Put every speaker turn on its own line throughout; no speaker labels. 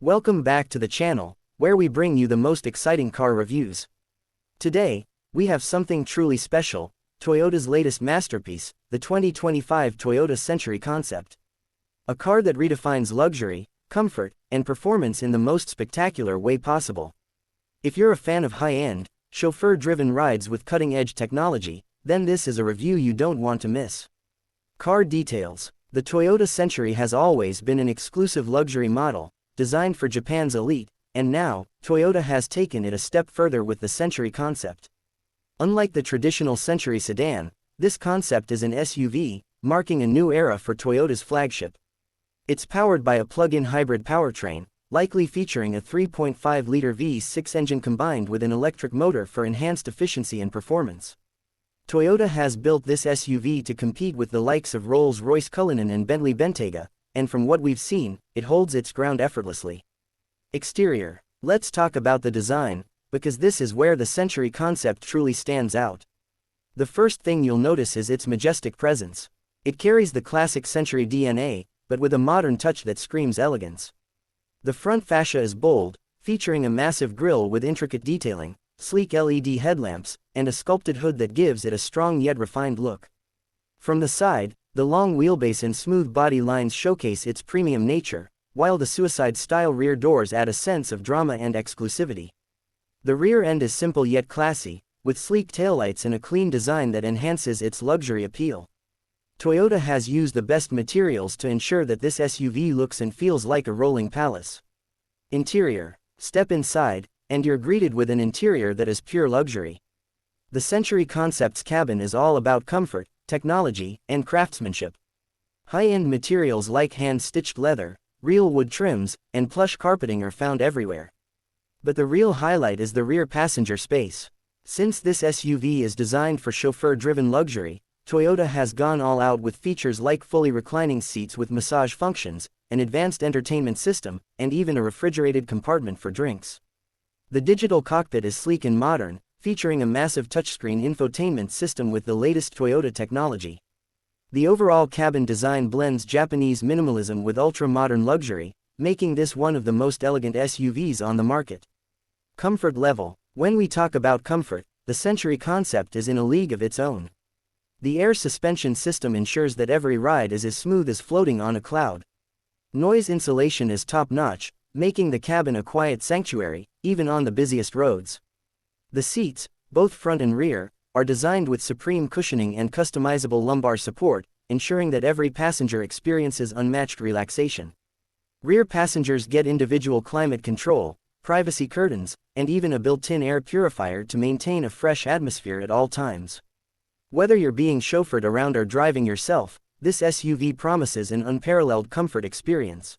Welcome back to the channel, where we bring you the most exciting car reviews. Today, we have something truly special, Toyota's latest masterpiece, the 2025 Toyota Century Concept. A car that redefines luxury, comfort, and performance in the most spectacular way possible. If you're a fan of high-end, chauffeur-driven rides with cutting-edge technology, then this is a review you don't want to miss. Car details. The Toyota Century has always been an exclusive luxury model, designed for Japan's elite, and now, Toyota has taken it a step further with the Century concept. Unlike the traditional Century sedan, this concept is an SUV, marking a new era for Toyota's flagship. It's powered by a plug-in hybrid powertrain, likely featuring a 3.5-liter V6 engine combined with an electric motor for enhanced efficiency and performance. Toyota has built this SUV to compete with the likes of Rolls-Royce Cullinan and Bentley Bentayga, and from what we've seen, it holds its ground effortlessly. Exterior. Let's talk about the design, because this is where the Century concept truly stands out. The first thing you'll notice is its majestic presence. It carries the classic Century DNA, but with a modern touch that screams elegance. The front fascia is bold, featuring a massive grille with intricate detailing, sleek LED headlamps, and a sculpted hood that gives it a strong yet refined look. From the side, the long wheelbase and smooth body lines showcase its premium nature, while the suicide-style rear doors add a sense of drama and exclusivity. The rear end is simple yet classy, with sleek taillights and a clean design that enhances its luxury appeal. Toyota has used the best materials to ensure that this SUV looks and feels like a rolling palace. Interior. Step inside, and you're greeted with an interior that is pure luxury. The Century Concept's cabin is all about comfort, technology, and craftsmanship. High-end materials like hand-stitched leather, real wood trims, and plush carpeting are found everywhere. But the real highlight is the rear passenger space. Since this SUV is designed for chauffeur-driven luxury, Toyota has gone all out with features like fully reclining seats with massage functions, an advanced entertainment system, and even a refrigerated compartment for drinks. The digital cockpit is sleek and modern, featuring a massive touchscreen infotainment system with the latest Toyota technology. The overall cabin design blends Japanese minimalism with ultra-modern luxury, making this one of the most elegant SUVs on the market. Comfort level. When we talk about comfort, the Century concept is in a league of its own. The air suspension system ensures that every ride is as smooth as floating on a cloud. Noise insulation is top-notch, making the cabin a quiet sanctuary, even on the busiest roads. The seats, both front and rear, are designed with supreme cushioning and customizable lumbar support, ensuring that every passenger experiences unmatched relaxation. Rear passengers get individual climate control, privacy curtains, and even a built-in air purifier to maintain a fresh atmosphere at all times. Whether you're being chauffeured around or driving yourself, this SUV promises an unparalleled comfort experience.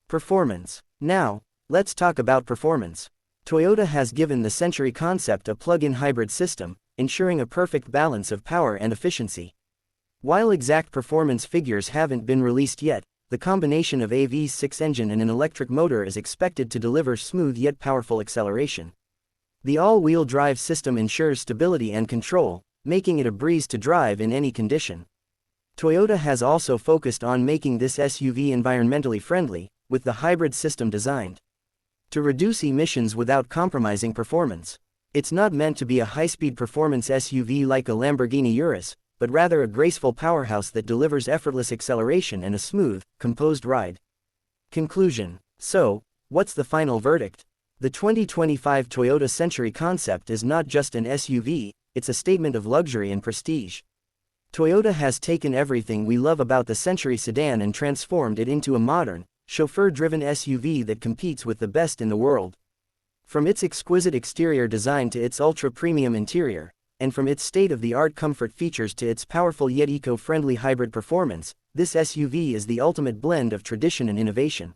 Performance. Now, let's talk about performance. Toyota has given the Century concept a plug-in hybrid system, ensuring a perfect balance of power and efficiency. While exact performance figures haven't been released yet, the combination of a V6 engine and an electric motor is expected to deliver smooth yet powerful acceleration. The all-wheel drive system ensures stability and control, making it a breeze to drive in any condition. Toyota has also focused on making this SUV environmentally friendly, with the hybrid system designed to reduce emissions without compromising performance. It's not meant to be a high-speed performance SUV like a Lamborghini Urus, but rather a graceful powerhouse that delivers effortless acceleration and a smooth, composed ride. Conclusion. So, what's the final verdict? The 2025 Toyota Century concept is not just an SUV, it's a statement of luxury and prestige. Toyota has taken everything we love about the Century sedan and transformed it into a modern, chauffeur-driven SUV that competes with the best in the world. From its exquisite exterior design to its ultra-premium interior, and from its state-of-the-art comfort features to its powerful yet eco-friendly hybrid performance, this SUV is the ultimate blend of tradition and innovation.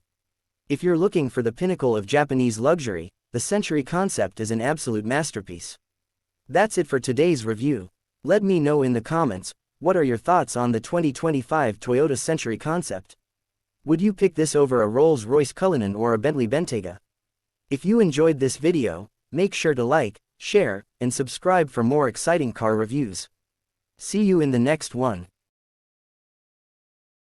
If you're looking for the pinnacle of Japanese luxury, the Century concept is an absolute masterpiece. That's it for today's review. Let me know in the comments, what are your thoughts on the 2025 Toyota Century concept? Would you pick this over a Rolls-Royce Cullinan or a Bentley Bentayga? If you enjoyed this video, make sure to like, share, and subscribe for more exciting car reviews. See you in the next one.